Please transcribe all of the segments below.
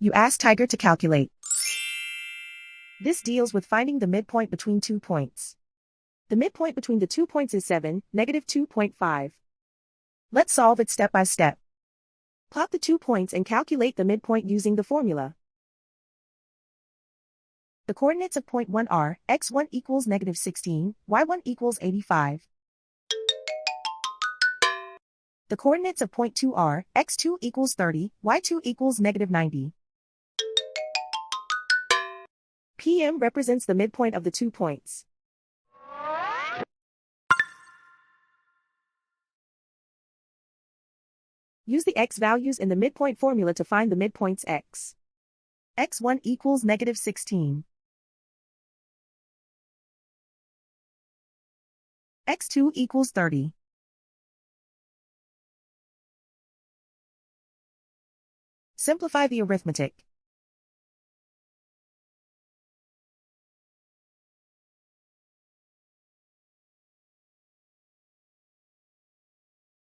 You ask Tiger to calculate. This deals with finding the midpoint between 2 points. The midpoint between the 2 points is 7, -2.5. Let's solve it step by step. Plot the 2 points and calculate the midpoint using the formula. The coordinates of point 1 are x1 equals -16, y1 equals 85. The coordinates of point 2 are x2 equals 30, y2 equals -90. PM represents the midpoint of the 2 points. Use the x values in the midpoint formula to find the midpoints x. x1 equals -16. x2 equals 30. Simplify the arithmetic.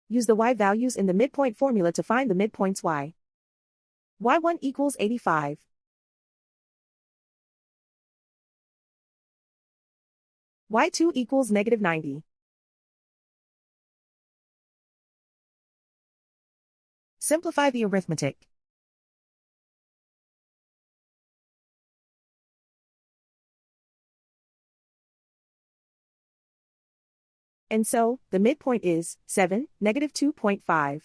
Use the y values in the midpoint formula to find the midpoints y. y1 equals 85. y2 equals -90. Simplify the arithmetic. And so, the midpoint is 7, -2.5.